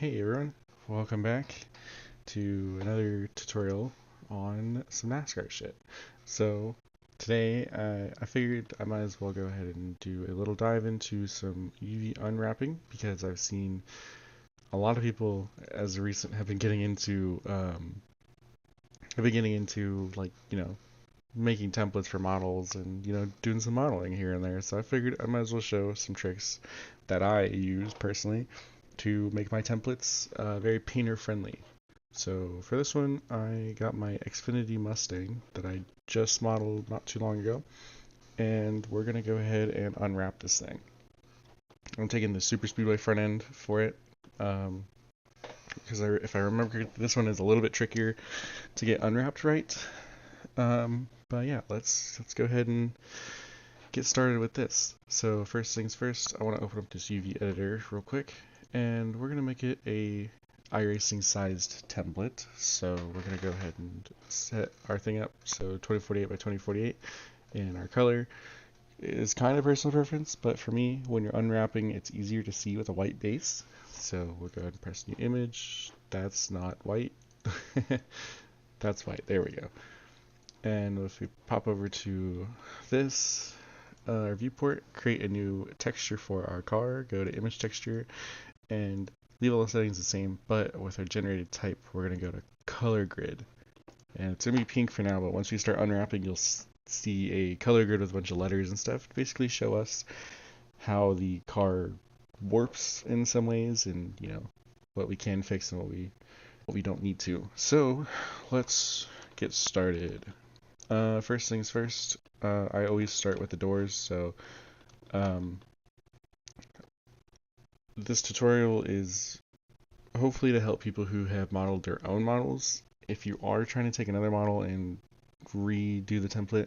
Hey everyone, welcome back to another tutorial on some NASCAR shit. So today I figured I might as well go ahead and do a little dive into some UV unwrapping because I've seen a lot of people as of recent have been getting into like making templates for models and doing some modeling here and there. So I figured I might as well show some tricks that I use personally to make my templates very painter friendly. So for this one, I got my Xfinity Mustang that I just modeled not too long ago, and we're gonna go ahead and unwrap this thing. I'm taking the Super Speedway front end for it, because if I remember, this one is a little bit trickier to get unwrapped right. But yeah, let's go ahead and get started with this. So first things first, I want to open up this UV editor real quick, and we're gonna make it a iRacing sized template. So we're gonna go ahead and set our thing up. So 2048 by 2048, and our color is kind of personal preference, but for me, when you're unwrapping, it's easier to see with a white base. So we'll go ahead and press new image. That's not white. That's white. There we go. And if we pop over to this, our viewport, create a new texture for our car, go to image texture, and leave all the settings the same, but with our generated type, we're going to go to color grid. And it's going to be pink for now, but once we start unwrapping, you'll see a color grid with a bunch of letters and stuff to basically show us how the car warps in some ways, and what we can fix and what we don't need to. So let's get started. First things first, I always start with the doors, so this tutorial is hopefully to help people who have modeled their own models. If you are trying to take another model and redo the template,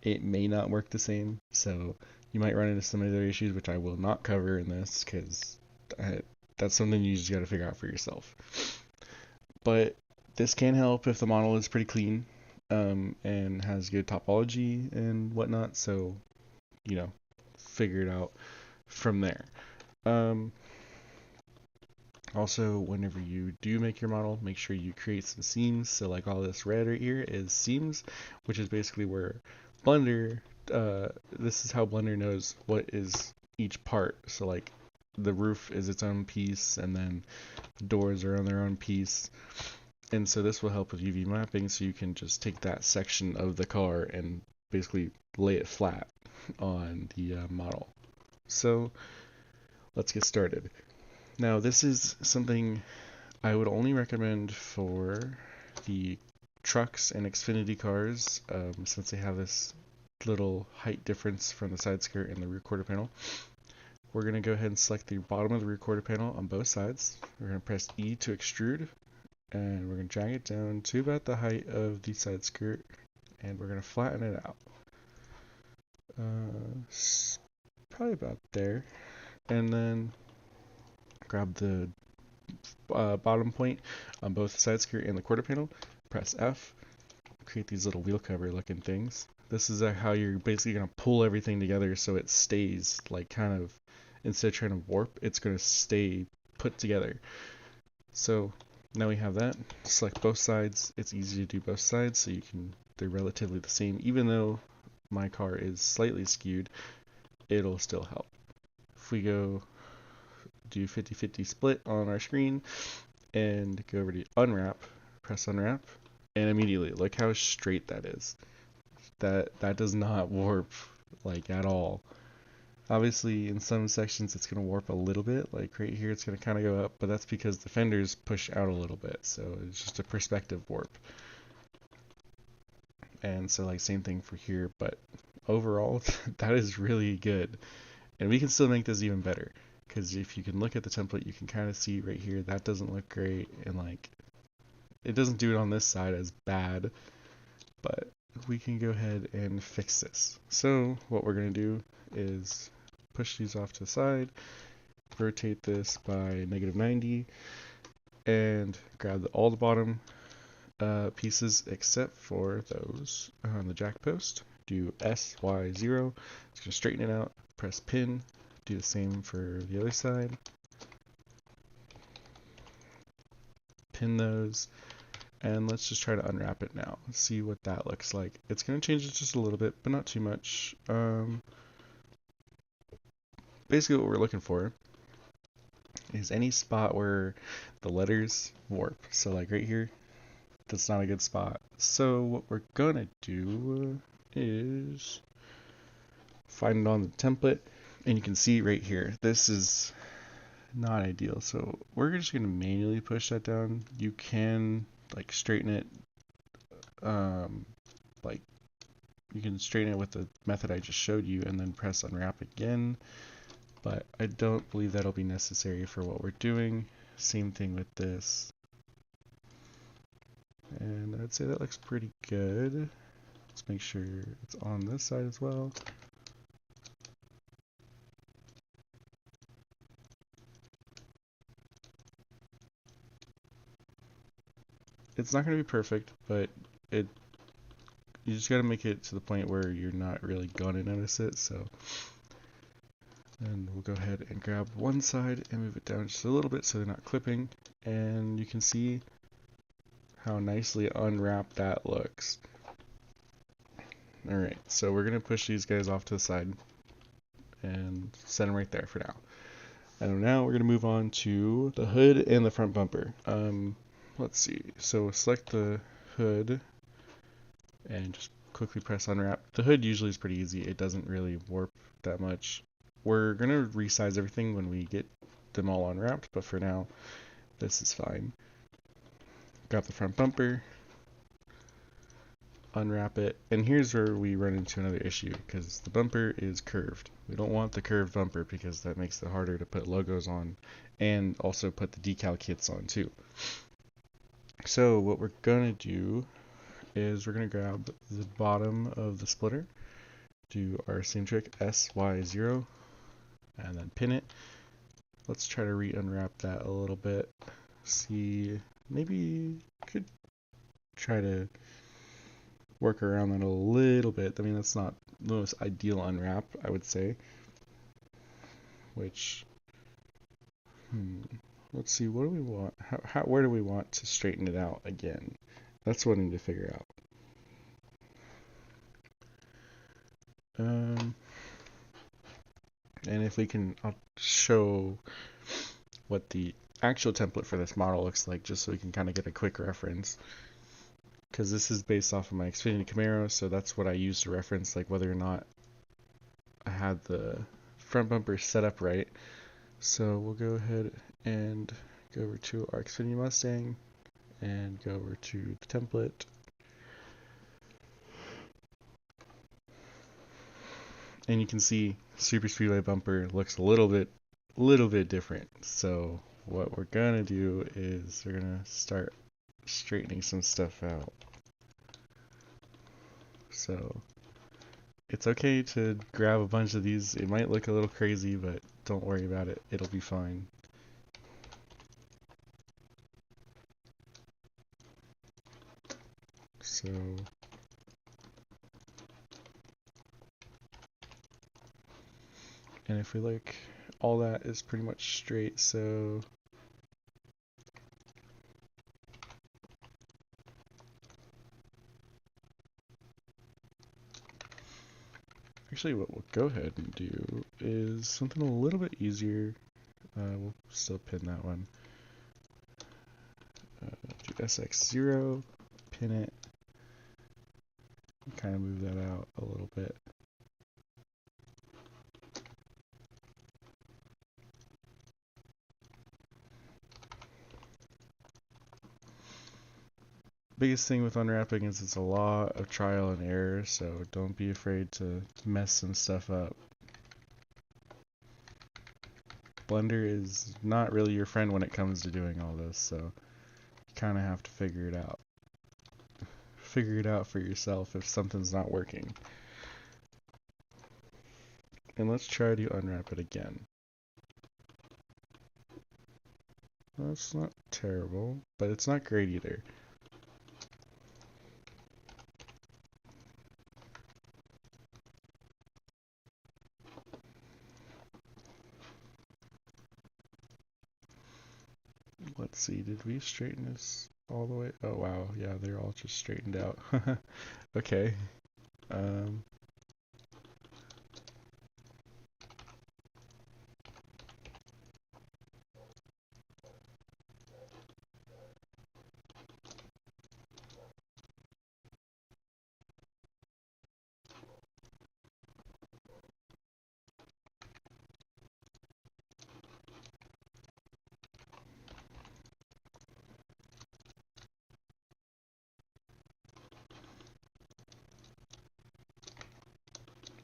it may not work the same, so you might run into some other issues, which I will not cover in this, because that's something you just got to figure out for yourself. But this can help if the model is pretty clean, and has good topology and whatnot, so figure it out from there. Also, whenever you do make your model, make sure you create some seams. So like all this red right here is seams, which is basically where Blender, this is how Blender knows what is each part. So like the roof is its own piece, and then the doors are on their own piece. And so this will help with UV mapping, so you can just take that section of the car and basically lay it flat on the model. So let's get started. Now this is something I would only recommend for the trucks and Xfinity cars, since they have this little height difference from the side skirt and the rear quarter panel. We're going to go ahead and select the bottom of the rear quarter panel on both sides. We're going to press E to extrude, and we're going to drag it down to about the height of the side skirt, and we're going to flatten it out. Probably about there. And then grab the bottom point on both the side skirt and the quarter panel, press F, create these little wheel cover looking things. This is how you're basically going to pull everything together so it stays like kind of, instead of trying to warp, it's going to stay put together. So now we have that. Select both sides. It's easy to do both sides, so they're relatively the same. Even though my car is slightly skewed, it'll still help. If we go do 50-50 split on our screen and go over to unwrap, press unwrap, and immediately look how straight that is. That does not warp like at all. Obviously in some sections it's going to warp a little bit, like right here it's going to kind of go up, but that's because the fenders push out a little bit, so it's just a perspective warp. And so like same thing for here, but overall that is really good. And we can still make this even better, because if you can look at the template, you can kind of see right here that doesn't look great, and like it doesn't do it on this side as bad, but we can go ahead and fix this. So what we're going to do is push these off to the side, rotate this by -90, and grab all the bottom pieces except for those on the jack post. Do SY0, it's going to straighten it out, press pin, do the same for the other side. pin those, and let's just try to unwrap it now. See what that looks like. It's going to change it just a little bit, but not too much. Basically what we're looking for is any spot where the letters warp. So like right here, that's not a good spot. So what we're gonna do is find it on the template, and you can see right here, this is not ideal. So we're just gonna manually push that down. You can like straighten it, like you can straighten it with the method I just showed you and then press unwrap again. But I don't believe that'll be necessary for what we're doing. Same thing with this. And I'd say that looks pretty good. Let's make sure it's on this side as well. It's not going to be perfect, but you just got to make it to the point where you're not really going to notice it. So, and we'll go ahead and grab one side and move it down just a little bit so they're not clipping. And you can see how nicely unwrapped that looks. Alright, so we're going to push these guys off to the side and set them right there for now. And now we're going to move on to the hood and the front bumper. Let's see, so select the hood and just quickly press unwrap. The hood usually is pretty easy, it doesn't really warp that much. We're going to resize everything when we get them all unwrapped, but for now, this is fine. Grab the front bumper, unwrap it, and here's where we run into another issue because the bumper is curved. We don't want the curved bumper because that makes it harder to put logos on and also put the decal kits on too. So what we're gonna do is we're gonna grab the bottom of the splitter, do our same trick SY0, and then pin it. Let's try to re-unwrap that a little bit. See, maybe could try to work around that a little bit. I mean, that's not the most ideal unwrap, I would say. Which, let's see, what do we want? Where do we want to straighten it out again? That's what I need to figure out. And if we can, I'll show what the actual template for this model looks like, just so we can kind of get a quick reference. Because this is based off of my Xfinity Camaro, so that's what I use to reference, like whether or not I had the front bumper set up right. So we'll go ahead and go over to our Xfinity Mustang and go over to the template. And you can see Super Speedway bumper looks a little bit different. So what we're gonna do is we're gonna start straightening some stuff out. So it's okay to grab a bunch of these. It might look a little crazy, but don't worry about it. It'll be fine. So and if we look, all that is pretty much straight, so actually what we'll go ahead and do is something a little bit easier. We'll still pin that one. Do SX0, pin it, kind of move that out a little bit. Biggest thing with unwrapping is it's a lot of trial and error, so don't be afraid to mess some stuff up. Blender is not really your friend when it comes to doing all this, so you kind of have to figure it out. Figure it out for yourself if something's not working. And let's try to unwrap it again. That's not terrible, but it's not great either. let's see, did we straighten this all the way? Oh wow, yeah, they're all just straightened out. Okay. Um,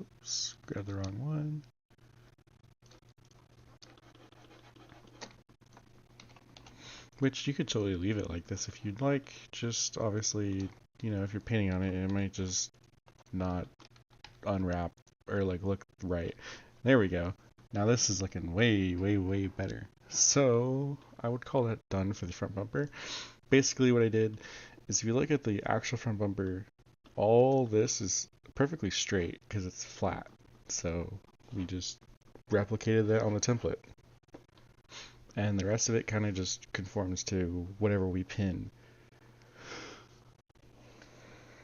oops, grab the wrong one. Which you could totally leave it like this if you'd like. Just obviously, if you're painting on it, it might just not unwrap or like look right. There we go. Now this is looking way, way, way better. So I would call that done for the front bumper. Basically what I did is if you look at the actual front bumper, all this is perfectly straight because it's flat. So we just replicated that on the template. And the rest of it kind of just conforms to whatever we pin.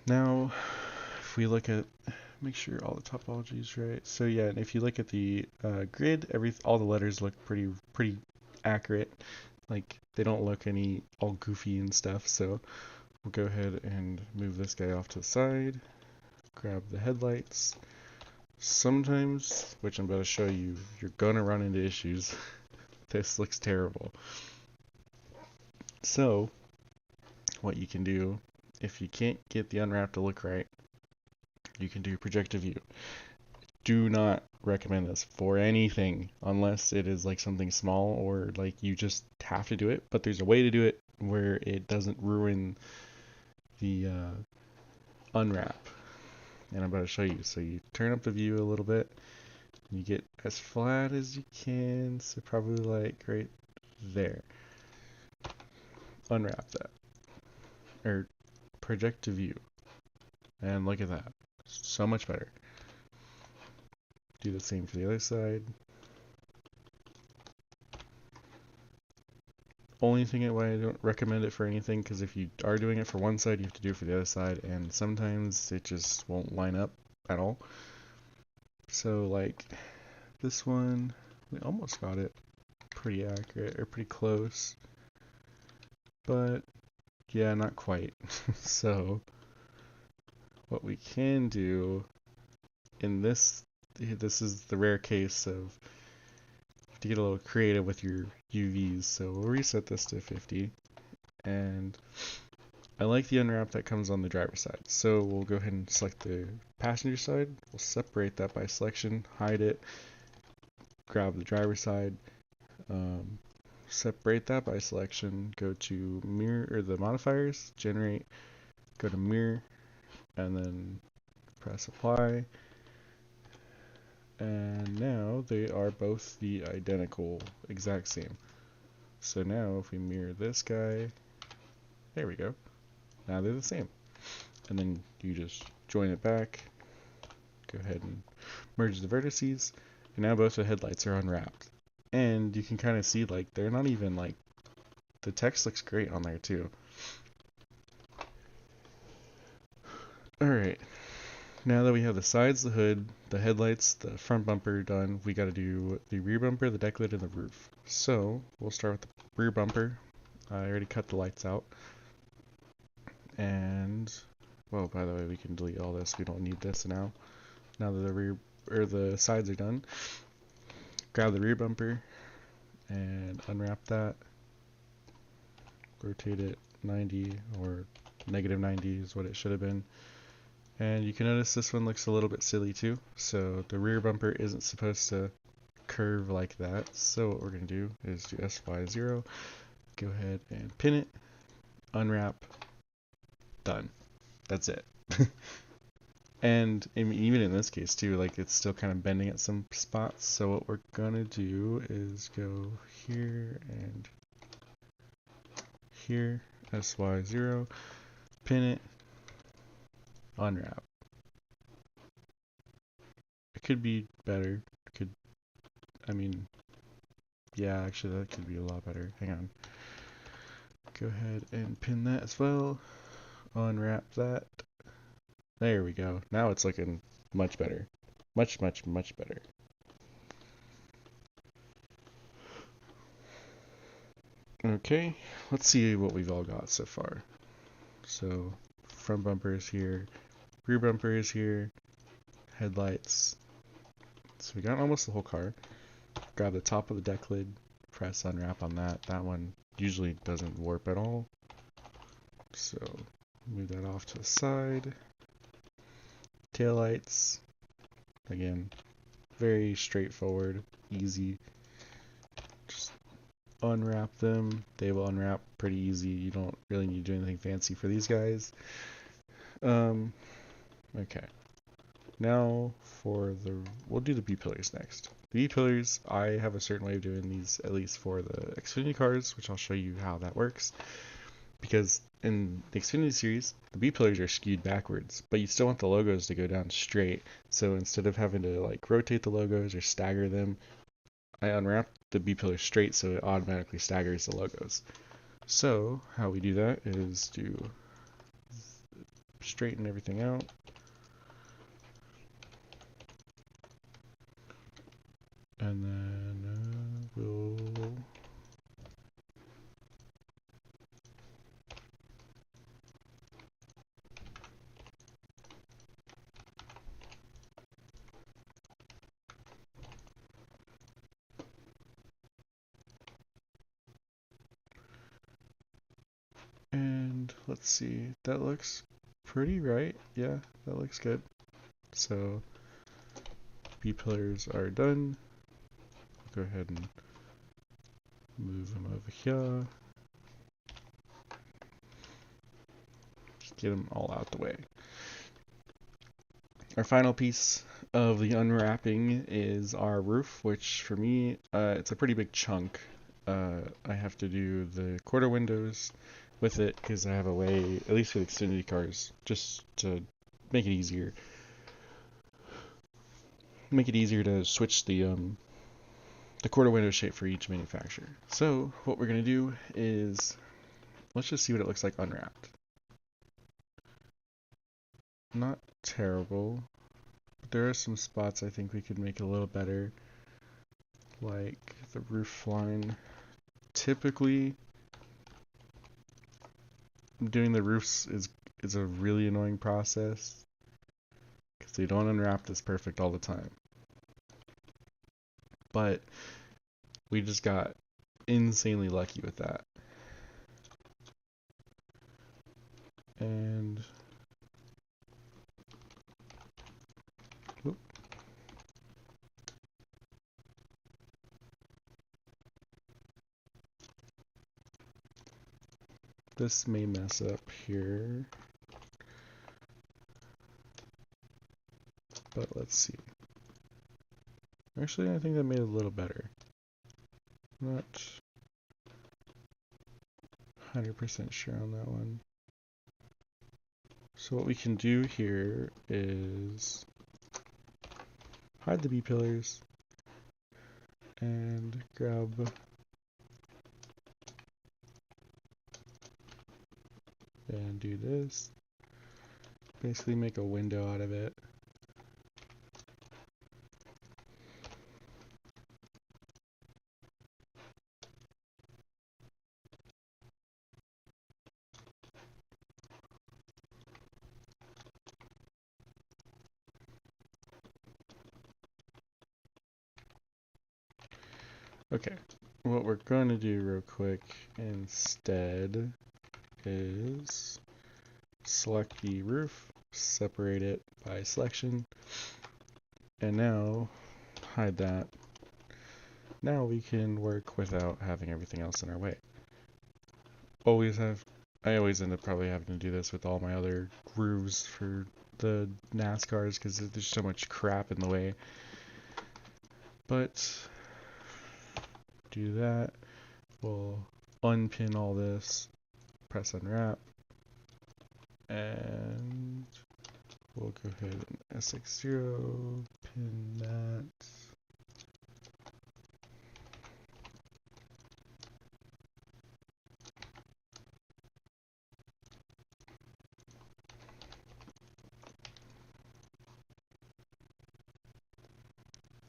Now, if we look at, make sure all the topology is right. So yeah, and if you look at the grid, all the letters look pretty accurate. Like they don't look any all goofy and stuff. So we'll go ahead and move this guy off to the side. Grab the headlights. Sometimes, which I'm about to show you, you're gonna run into issues. This looks terrible. So, what you can do, if you can't get the unwrap to look right, you can do projective view. Do not recommend this for anything unless it is like something small or like you just have to do it. But there's a way to do it where it doesn't ruin the unwrap. And I'm about to show you. So you turn up the view a little bit. You get as flat as you can. So probably like right there. Unwrap that. Or project to view. And look at that. So much better. Do the same for the other side. Only thing why I don't recommend it for anything, because if you are doing it for one side, you have to do it for the other side, and sometimes it just won't line up at all. So like this one, we almost got it pretty accurate, or pretty close. But yeah, not quite. So what we can do in this is the rare case of to get a little creative with your UVs. So we'll reset this to 50. And I like the unwrap that comes on the driver's side. So we'll go ahead and select the passenger side. We'll separate that by selection, hide it, grab the driver's side, separate that by selection, go to mirror or the modifiers, generate, go to mirror, and then press apply. And now they are both the identical, exact same. So now if we mirror this guy, there we go. Now they're the same. And then you just join it back, go ahead and merge the vertices, and now both the headlights are unwrapped. And you can kind of see like they're not even like, the text looks great on there too. Alright, now that we have the sides, the hood, the headlights, the front bumper done, we got to do the rear bumper, the deck lid, and the roof. So we'll start with the rear bumper. I already cut the lights out. And, well, by the way, we can delete all this. We don't need this now. Now that the rear or the sides are done, grab the rear bumper and unwrap that. Rotate it 90 or negative 90 is what it should have been. And you can notice this one looks a little bit silly too. So the rear bumper isn't supposed to curve like that. So what we're going to do is do SY0, go ahead and pin it, unwrap, done. That's it. And I mean, even in this case too, like it's still kind of bending at some spots. So what we're gonna do is go here and here, SY0, pin it, unwrap. It could be better. I mean, yeah, actually that could be a lot better. Hang on. Go ahead and pin that as well. Unwrap that. There we go. Now it's looking much better. Much, much, much better. Okay, let's see what we've all got so far. So, front bumper is here, rear bumper is here, headlights. So we got almost the whole car. Grab the top of the deck lid, press unwrap on that. That one usually doesn't warp at all. So, move that off to the side. Taillights. Again, very straightforward, easy. Just unwrap them. They will unwrap pretty easy. You don't really need to do anything fancy for these guys. Okay. Now we'll do the B-pillars next. The B-pillars, I have a certain way of doing these, at least for the Xfinity cars, which I'll show you how that works. Because in the Xfinity series, the B-pillars are skewed backwards, but you still want the logos to go down straight. So instead of having to like rotate the logos or stagger them, I unwrap the B-pillar straight so it automatically staggers the logos. So how we do that is to straighten everything out. And then we'll and let's see, that looks pretty right. Yeah, that looks good. So B-pillars are done. Go ahead and move them over here. Just get them all out the way. Our final piece of the unwrapping is our roof, which for me, it's a pretty big chunk. I have to do the quarter windows with it because I have a way, at least with Xfinity cars, just to make it easier. Make it easier to switch the quarter window shape for each manufacturer. So what we're gonna do is let's just see what it looks like unwrapped. Not terrible, but there are some spots I think we could make a little better, like the roof line. Typically, doing the roofs is a really annoying process because they don't unwrap this perfect all the time. But we just got insanely lucky with that. And whoop. This may mess up here, but let's see. Actually, I think that made it a little better. Not 100% sure on that one. So what we can do here is hide the B-pillars and grab and do this. Basically make a window out of it. Okay, what we're going to do real quick instead is select the roof, separate it by selection, and now hide that. Now we can work without having everything else in our way. I always end up probably having to do this with all my other grooves for the NASCARs because there's so much crap in the way. But do that. We'll unpin all this, press unwrap, and we'll go ahead and SX0, pin that.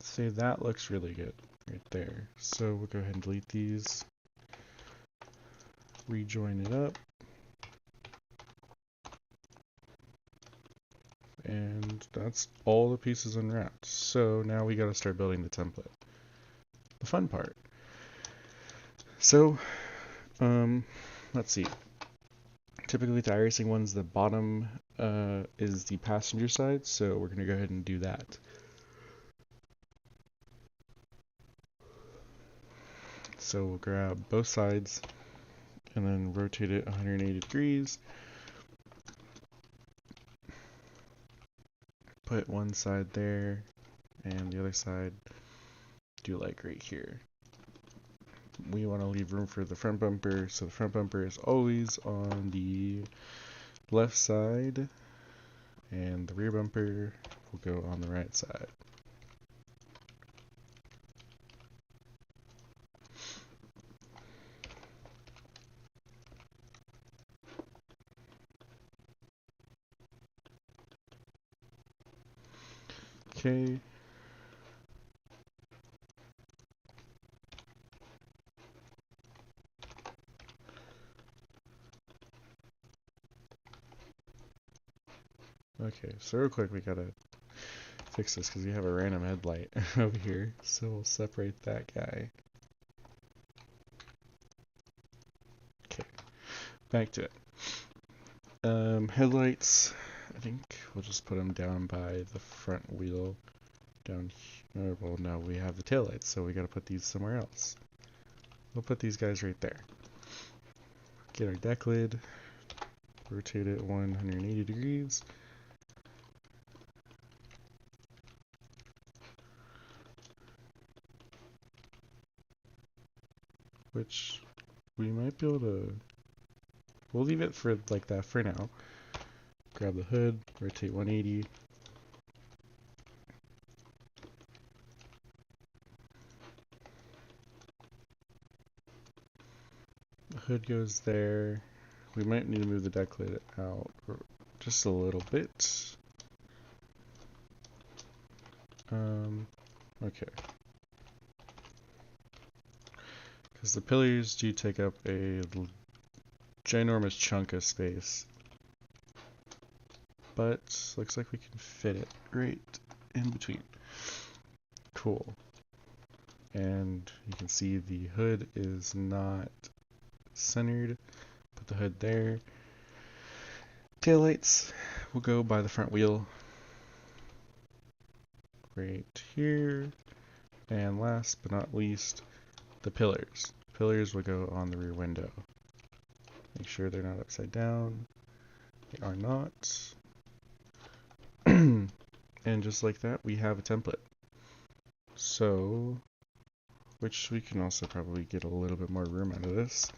say that looks really good right there. So we'll go ahead and delete these, rejoin it up, and that's all the pieces unwrapped. So now we got to start building the template. The fun part. So, let's see. Typically the iRacing ones, the bottom is the passenger side, so we're going to go ahead and do that. So we'll grab both sides and then rotate it 180 degrees. Put one side there and the other side do like right here. We want to leave room for the front bumper, so the front bumper is always on the left side and the rear bumper will go on the right side. Okay. Okay, so real quick we gotta fix this because we have a random headlight over here, so we'll separate that guy. Okay, back to it. Headlights, I think we'll just put them down by the front wheel down here. Well, no, we have the taillights, so we gotta put these somewhere else. We'll put these guys right there. Get our deck lid, rotate it 180 degrees. Which we might be able to, we'll leave it for like that for now. Grab the hood, rotate 180. The hood goes there. We might need to move the deck lid out just a little bit. Okay. Because the pillars do take up a ginormous chunk of space. But looks like we can fit it right in between. Cool. And you can see the hood is not centered. Put the hood there. Taillights will go by the front wheel right here. And last but not least, the pillars. Pillars will go on the rear window. Make sure they're not upside down. They are not. And just like that, we have a template. So, which we can also probably get a little bit more room out of this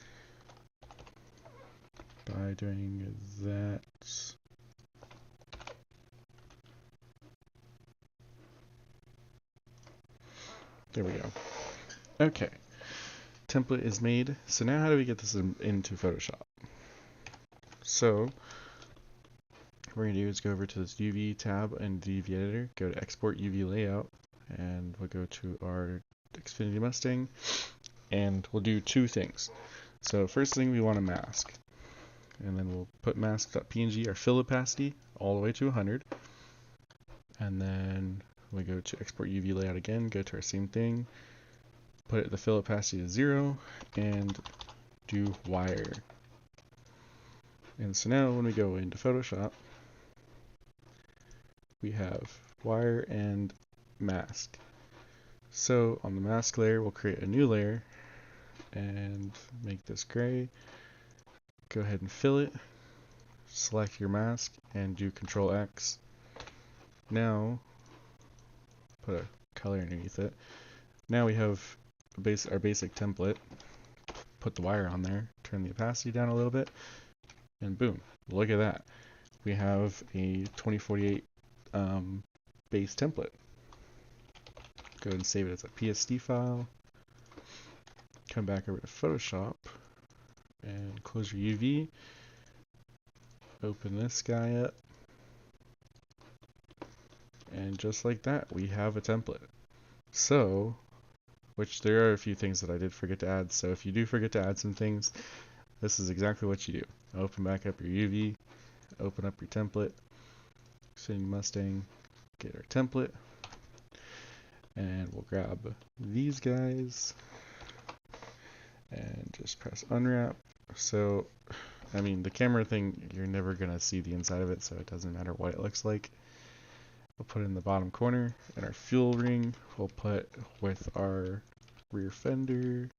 by doing that. There we go. Okay. Template is made. So now how do we get this into Photoshop? So what we're going to do is go over to this UV tab and the UV editor, go to export UV layout, and we'll go to our Xfinity Mustang, and we'll do two things. So first thing, we want a mask, and then we'll put mask.png, our fill opacity, all the way to 100, and then we go to export UV layout again, go to our same thing, put the fill opacity to 0, and do wire. And so now when we go into Photoshop, we have wire and mask. So on the mask layer, we'll create a new layer and make this gray. Go ahead and fill it. Select your mask and do Control X. Now, put a color underneath it. Now we have our basic template. Put the wire on there, turn the opacity down a little bit, and boom, look at that. We have a 2048 base template. Go ahead and save it as a PSD file. Come back over to Photoshop and close your UV. Open this guy up. And just like that, we have a template. So, which there are a few things that I did forget to add. So if you do forget to add some things, this is exactly what you do. Open back up your UV, open up your template, Shooting Mustang, get our template, and we'll grab these guys and just press unwrap. So, I mean, the camera thing, you're never gonna see the inside of it, so it doesn't matter what it looks like. We'll put it in the bottom corner, and our fuel ring we'll put with our rear fender,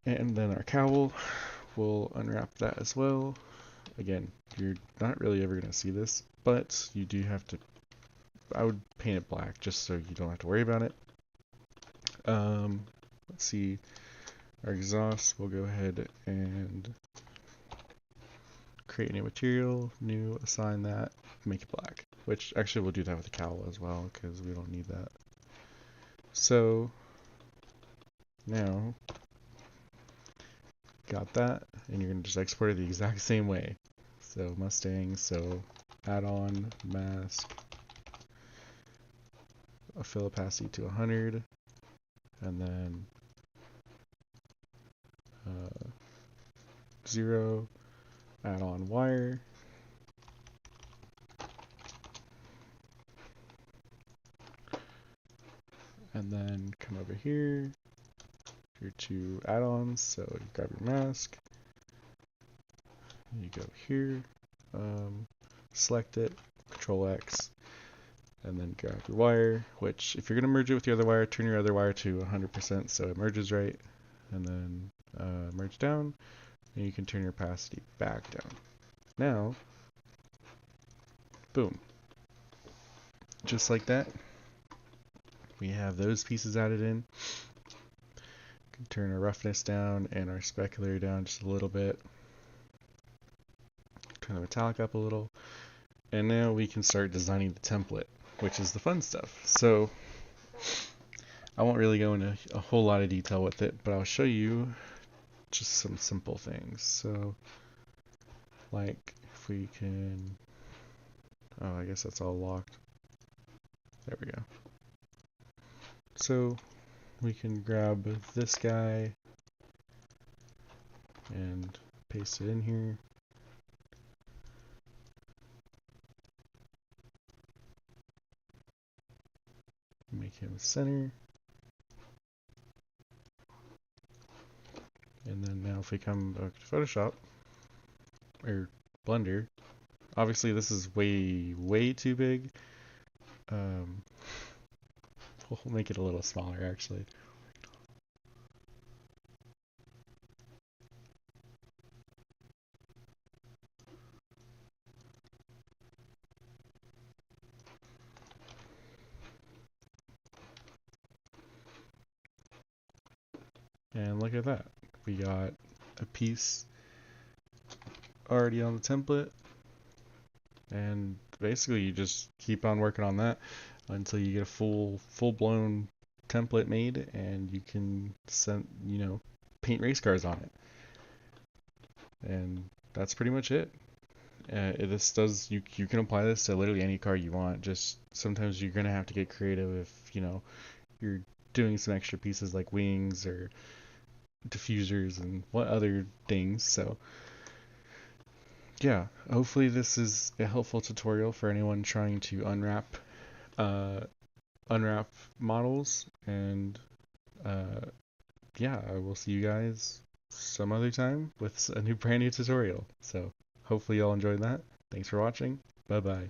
and then our cowl, we'll unwrap that as well. Again, you're not really ever gonna see this, but you do have to, I would paint it black just so you don't have to worry about it. Let's see, our exhaust, we'll go ahead and create a new material, new, assign that, make it black. Which actually we'll do that with the cowl as well because we don't need that. So now got that, and you're gonna just export it the exact same way. So Mustang, so add-on mask, a fill opacity to 100, and then 0, add-on wire, and then come over here, your two add-ons, so you grab your mask, you go here, select it, Control X, and then grab your wire, which if you're going to merge it with your other wire, turn your other wire to 100% so it merges right, and then merge down, and you can turn your opacity back down. Now, boom. Just like that, we have those pieces added in. Can turn our roughness down and our specular down just a little bit. Turn the metallic up a little. And now we can start designing the template, which is the fun stuff. So I won't really go into a whole lot of detail with it, but I'll show you just some simple things. So like if we can, oh, I guess that's all locked. There we go. So we can grab this guy and paste it in here. Make him center. And then now if we come back to Photoshop, or Blender, obviously this is way too big. We'll make it a little smaller actually. And look at that. We got a piece already on the template. And basically you just keep on working on that until you get a full-blown template made, and you can paint race cars on it. And that's pretty much it. You can apply this to literally any car you want. Just sometimes you're gonna have to get creative if you're doing some extra pieces like wings or diffusers and what other things. So yeah, hopefully this is a helpful tutorial for anyone trying to unwrap models. And yeah, I will see you guys some other time with a brand new tutorial. So hopefully y'all enjoyed that. Thanks for watching. Bye bye.